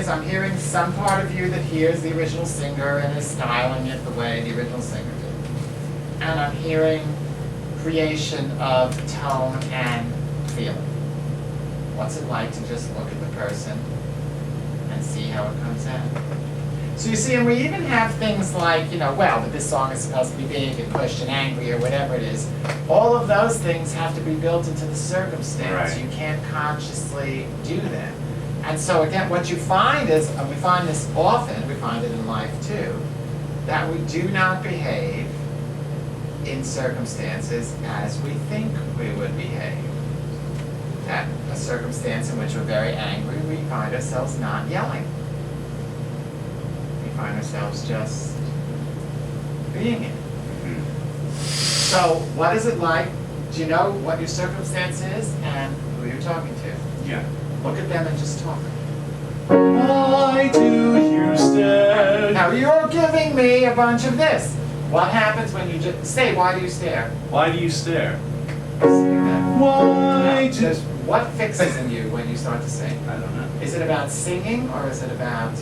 is I'm hearing some part of you that hears the original singer and is styling it the way the original singer did. And I'm hearing creation of tone and feeling. What's it like to just look at the person and see how it comes out? So you see, and we even have things like, well, that this song is supposed to be big and pushed and angry or whatever it is. All of those things have to be built into the circumstance. Right. You can't consciously do them. And so again, what you find is, and we find this often, we find it in life too, that we do not behave in circumstances as we think we would behave. That a circumstance in which we're very angry, we find ourselves not yelling. We find ourselves just being it. So what is it like? Do you know what your circumstance is and who you're talking to? Yeah. Look at them and just talk. Why do you stare? Now you're giving me a bunch of this. What happens when you just say, why do you stare? Why do you stare? Why do... What fixes in you when you start to sing? I don't know. Is it about singing or is it about...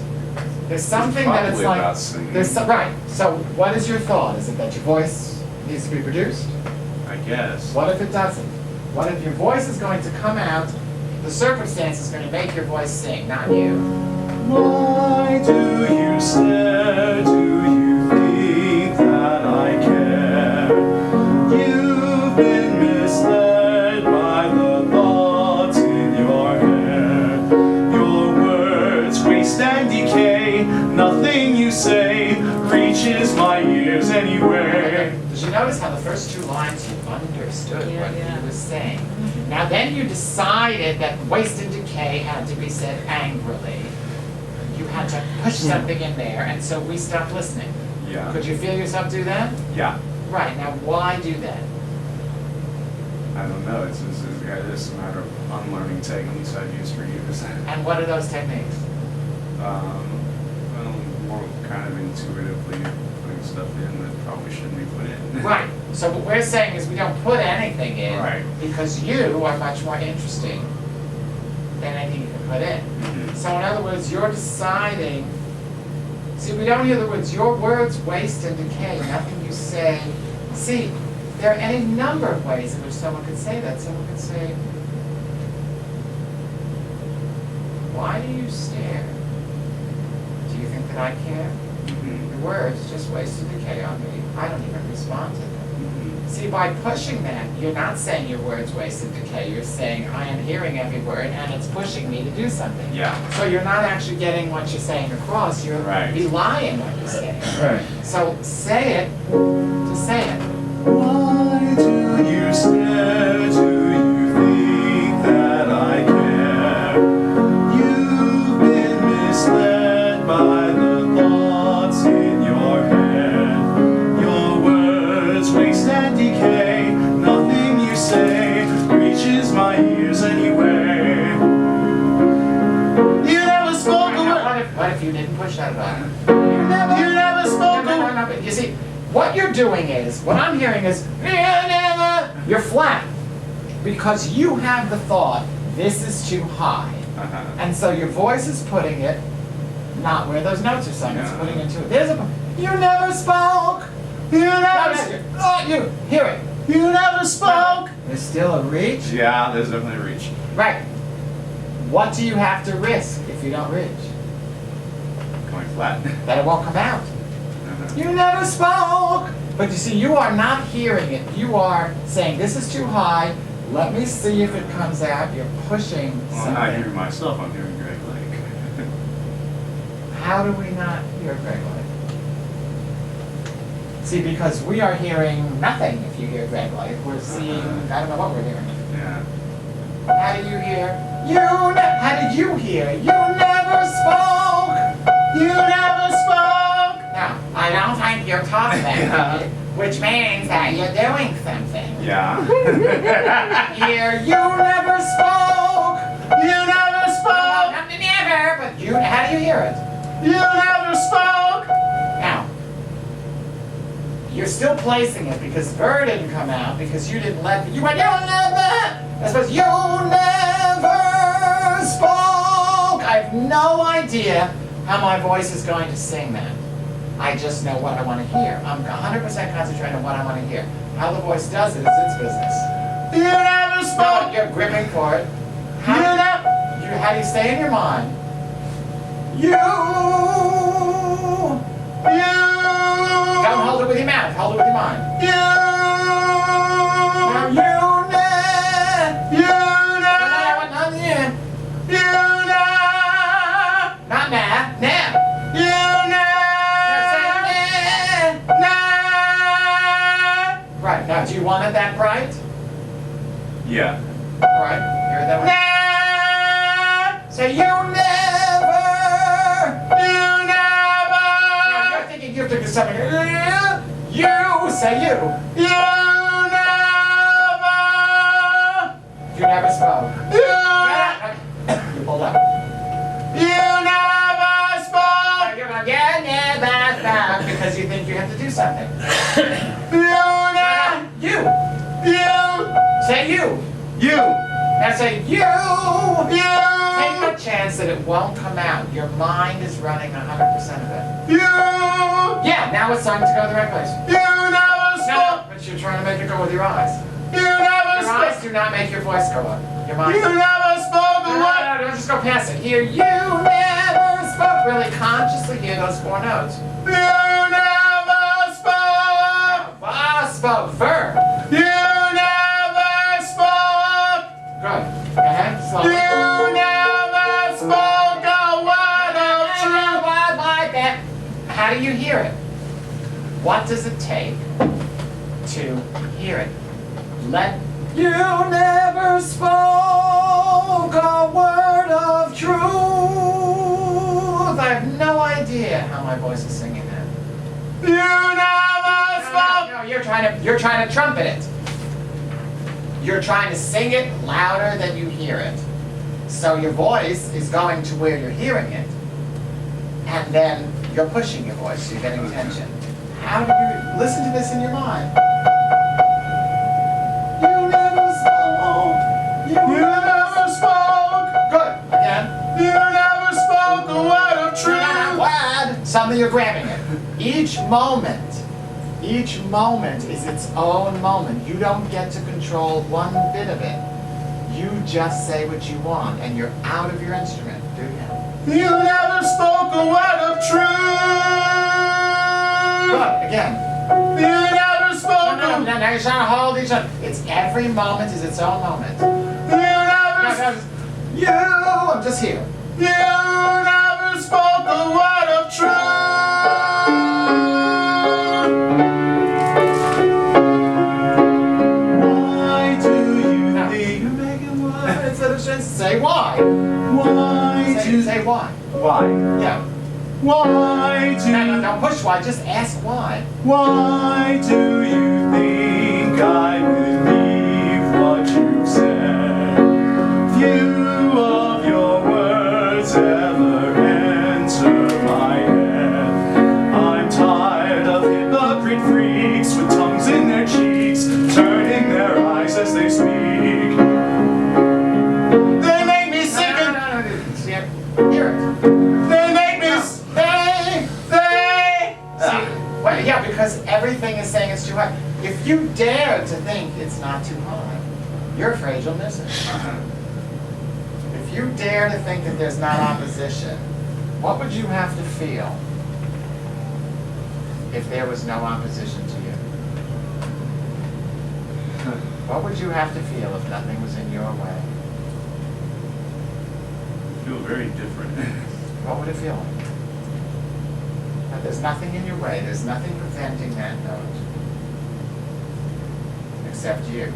There's something Probably that it's like... about singing. Right. So what is your thought? Is it that your voice needs to be produced? I guess. What if it doesn't? What if your voice is going to come out, the circumstance is going to make your voice sing, not you? Why do you stare? Do you think that I care? You've been misled by the thoughts in your head. Your words waste and decay. Nothing you say reaches my ears anywhere. Did you notice how the first two lines you understood what he was saying? Now then you decided that waste and decay had to be said angrily. You had to push something in there, and so we stopped listening. Yeah. Could you feel yourself do that? Yeah. Right, now why do that? I don't know. It's just a matter of unlearning techniques I've used for years. And what are those techniques? Well, more kind of intuitively putting stuff in that probably shouldn't be put in. Right, so what we're saying is we don't put anything in Right. because you are much more interesting than anything you can put in. So in other words, you're deciding, see, we don't hear the words, your words waste and decay, nothing you say. See, there are any number of ways in which someone could say that. Someone could say, why do you stare? Do you think that I care? Your words just waste and decay on me. I don't even respond to them. See, by pushing that, you're not saying your words waste and decay. You're saying, I am hearing every word, and it's pushing me to do something. Yeah. So you're not actually getting what you're saying across. You're belying what you're saying. Right. So say it to say it. Why do you stare? Do you think that I care? You've been misled by the thoughts in your head. Your words waste and decay. Nothing you say reaches my ears anyway. You never spoke a word. What if you didn't push that button? You never spoke a word. No, but you see, what you're doing is, what I'm hearing is, you're flat. Because you have the thought, this is too high. And so your voice is putting it, not where those notes are sung, it's putting it into it. There's a, you never spoke! You never spoke! You, hear it. You never spoke! There's still a reach. Yeah, there's definitely a reach. Right. What do you have to risk if you don't reach? Going flat. That it won't come out. You never spoke! But you see, you are not hearing it. You are saying, this is too high. Let me see if it comes out. You're pushing something. I'm not hearing myself, I'm hearing Greg Lake. How do we not hear Greg Lake? See, because we are hearing nothing if you hear Greg Lake. We're seeing, I don't know what we're hearing. Yeah. How do you hear? How did you hear? You never spoke! You never spoke! Now, I don't think you're talking about me, which means that you're doing something. Yeah. Here, you never spoke! You never spoke! Not never, but you, how do you hear it? You never spoke! Now, you're still placing it because Ver didn't come out, because you didn't let, you went, you never! I suppose, you never spoke! I have no idea how my voice is going to sing that. I just know what I want to hear. I'm 100% concentrated on what I want to hear. How the voice does it is its business. You never spoke. You're gripping for it. How do you stay in your mind? Don't hold it with your mouth. Hold it with your mind. Not now. Now. Right. Now, do you want it that bright? Yeah. Right. Hear it that way. Say you never. Now, you're thinking you have to do something. You say you. You never spoke. You hold up. You're going, yeah, never spoke because you think you have to do something. You. Say you. Now say you. Take a chance that it won't come out. Your mind is running 100% of it. Yeah, now it's time to go to the right place. No, but you're trying to make it go with your eyes. Your eyes do not make your voice go up. Your mind. No, don't just go past it. Here, you never spoke. Really consciously hear those 4 notes. Spoke. Verb. Good. Go ahead. Slowly. How do you hear it? What does it take to hear it? You never spoke a word of truth. I have no idea how my voice is singing that. No, you're trying to trumpet it. You're trying to sing it louder than you hear it. So your voice is going to where you're hearing it, and then you're pushing your voice, so you're getting attention. How do you listen to this in your mind? You never spoke. You never spoke. Good. Again. You never spoke a word of truth. No, word. Something you're grabbing it. Each moment is its own moment. You don't get to control one bit of it. You just say what you want, and you're out of your instrument. Do it now. You never spoke a word of truth. Good. Again. You never spoke. No, now you're trying to hold each other. It's every moment is its own moment. You never. I'm just here. You never spoke a word of truth. Say why. Say why. Why? Yeah. Why do? No, don't push why. Just ask why. Why do you think I believe what you said? Few of your words ever enter my head. I'm tired of hypocrite freaks with tongues in their cheeks, turning their eyes as they speak. Hear it. They make me. Well, yeah, because everything is saying it's too high. If you dare to think it's not too high, you're afraid you'll miss it. If you dare to think that there's not opposition, what would you have to feel if there was no opposition to you? What would you have to feel if nothing was in your way? Feel very different. What would it feel like? Now, there's nothing in your way. There's nothing preventing that note. Except you.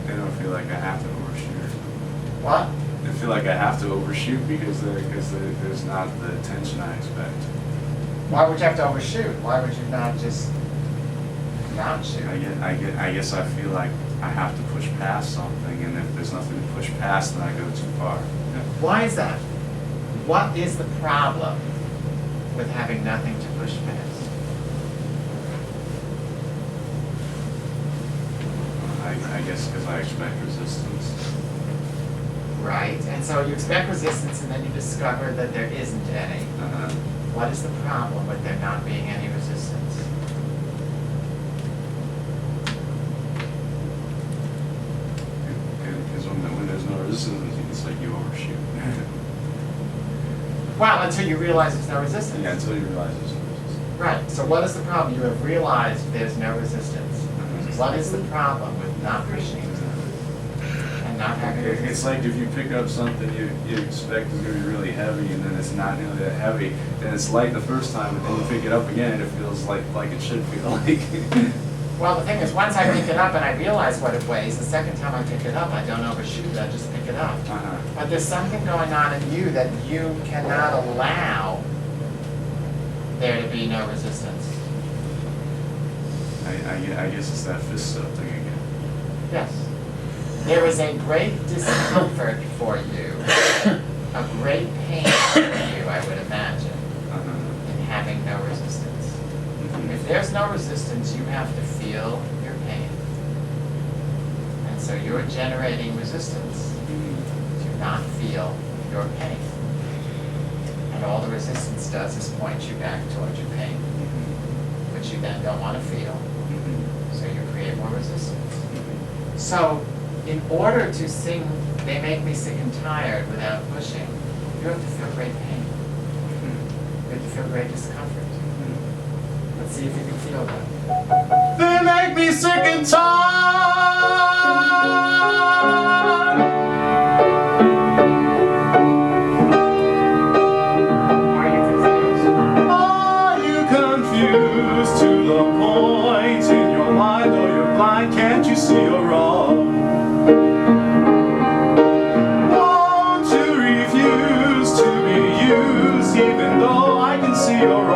I don't feel like I have to overshoot. What? I feel like I have to overshoot because there's not the attention I expect. Why would you have to overshoot? Why would you not just not shoot? I guess I feel like I have to push past something, and if there's nothing to push past, then I go too far. Why is that? What is the problem with having nothing to push past? I guess because I expect resistance. Right, and so you expect resistance and then you discover that there isn't any. What is the problem with there not being any resistance? Because when there's no resistance, it's like you overshoot. Well, until you realize there's no resistance. Yeah, until you realize there's no resistance. Right, so what is the problem? You have realized there's no resistance. What is the problem with not pushing and not having resistance? It's like if you pick up something you expect is going to be really heavy, and then it's not nearly that heavy. Then it's light the first time, but then you pick it up again, and it feels like it should feel like. Well, the thing is, once I pick it up and I realize what it weighs, the second time I pick it up, I don't overshoot it, I just pick it up. But there's something going on in you that you cannot allow there to be no resistance. I guess it's that fist stuff thing again. Yes. There is a great discomfort for you, a great pain for you, I would imagine, in having no resistance. If there's no resistance, you have to feel your pain. And so you're generating resistance to not feel your pain. And all the resistance does is point you back towards your pain, which you then don't want to feel. So you create more resistance. So in order to sing They Make Me Sick and Tired without pushing, you have to feel great pain. You have to feel great discomfort. Let's see if you can feel that. They make me sick and tired. Are you confused? Are you confused to the point in your mind, or you're blind? Can't you see you're wrong? Won't you refuse to be used, even though I can see you're wrong?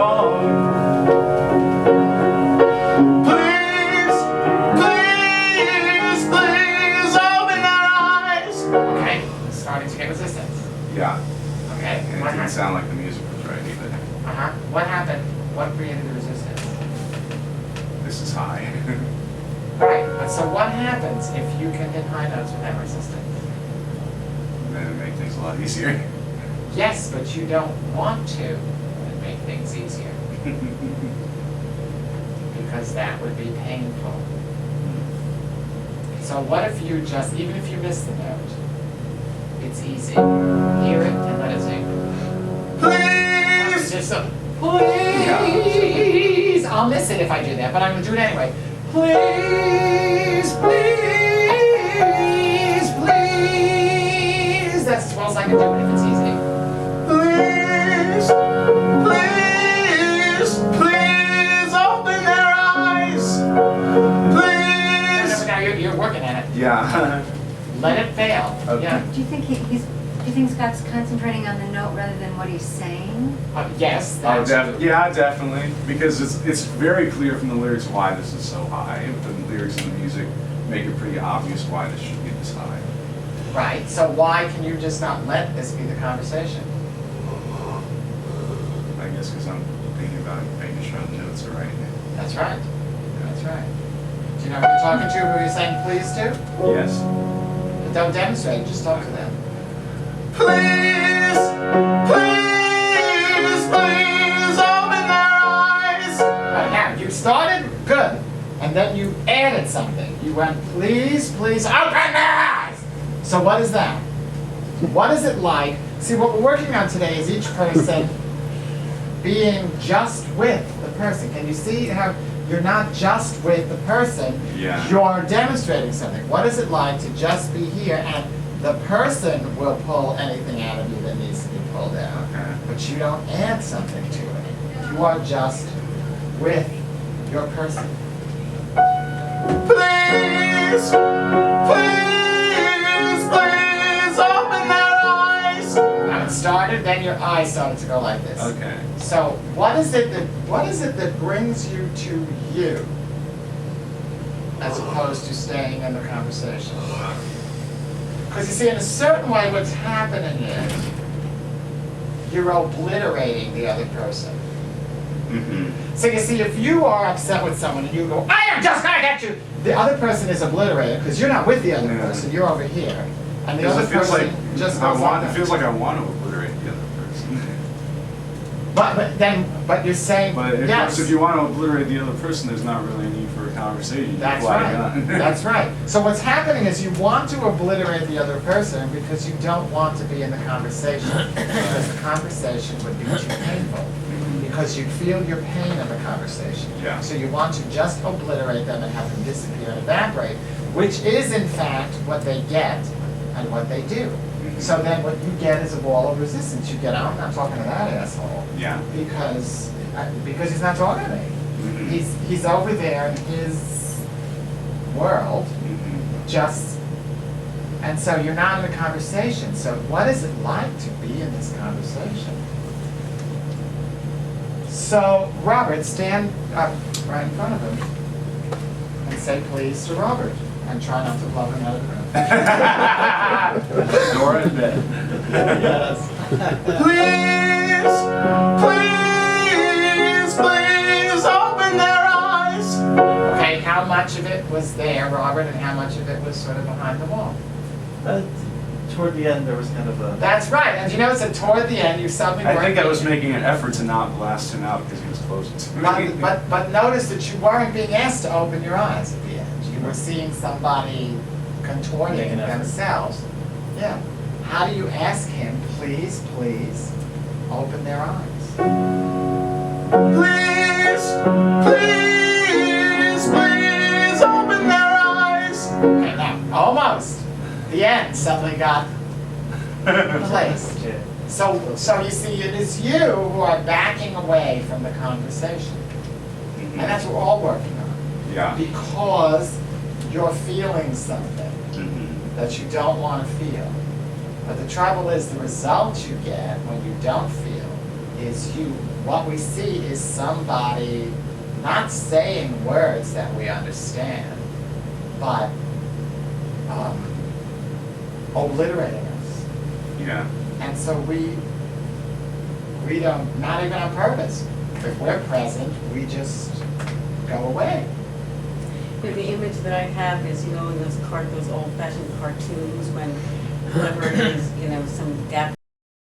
Yeah. Okay. And it didn't sound like the music was right either. What happened? What created the resistance? This is high. Right. But so what happens if you can hit high notes without resistance? And then it makes things a lot easier. Yes, but you don't want to and make things easier. Because that would be painful. So what if you just, even if you miss the note, it's easy. Hear it and let it sing. Please! Just so, please! I'll miss it if I do that, but I'm going to do it anyway. Please, please, please! That's as well as I can do it if it's easy. Please, please, please open their eyes. Please. Now you're working at it. Yeah. Let it fail. Okay. Yeah. Do you think Scott's concentrating on the note rather than what he's saying? Yes. Oh, That's yeah, definitely. Because it's very clear from the lyrics why this is so high. The lyrics and the music make it pretty obvious why this should be this high. right. So why can you just not let this be the conversation? I guess because I'm thinking about making sure the notes are right. That's right. That's right. Do you know who you're talking to, who you're saying please to? Yes. Don't demonstrate, just talk to them. Please, please, please open their eyes. Right now, you started good, and then you added something. You went, please, please, open their eyes. So what is that? What is it like? See, what we're working on today is each person being just with the person. Can you see how you're not just with the person? Yeah. You're demonstrating something. What is it like to just be here and the person will pull anything out of you that needs to be pulled out, but you don't add something to it. You are just with your person. Please, please, please open their eyes. Now it started, then your eyes started to go like this. Okay. So what is it that brings you to you as opposed to staying in the conversation? Because you see, in a certain way, what's happening is you're obliterating the other person. Mm-hmm. So you see, if you are upset with someone and you go, I am just gonna get you, the other person is obliterated because you're not with the other person, you're over here. And the Because other it feels like person just I goes want. on It feels like I want to obliterate the other person. But you're saying, But of yes. course, if you want to obliterate the other person, there's not really a need for a conversation. You That's fly right. gun. That's right. So what's happening is you want to obliterate the other person because you don't want to be in the conversation, because the conversation would be too painful. Because you feel your pain in the conversation. Yeah. So you want to just obliterate them and have them disappear and evaporate, which is in fact what they get and what they do. So then what you get is a wall of resistance. You get, I'm not talking to that asshole. Yeah. Because he's not talking to me. Mhm. He's over there in his world, just, and so you're not in a conversation. So what is it like to be in this conversation? So Robert, stand up right in front of him and say please to Robert, and try not to blow him out of the room. Door in bed. Yes. Please open their eyes. Okay, how much of it was there, Robert, and how much of it was sort of behind the wall? Toward the end, there was kind of a. That's right, and you notice that toward the end, you suddenly I think weren't I was being- making an effort to not blast him out because he was closer to me. But notice that you weren't being asked to open your eyes at the end. You were seeing somebody contorting Making an effort. themselves. Yeah. How do you ask him, please open their eyes? Please open their eyes. Okay, now, almost. The end suddenly got placed. Yeah. So you see, it is you who are backing away from the conversation. And that's what we're all working on. Yeah. Because you're feeling something that you don't want to feel. But the trouble is, the result you get when you don't feel is what we see is somebody not saying words that we understand, but obliterating us. Yeah. And so we don't, not even on purpose. If we're present, we just go away. Yeah, the image that I have is, in those old-fashioned cartoons when whoever is, some gap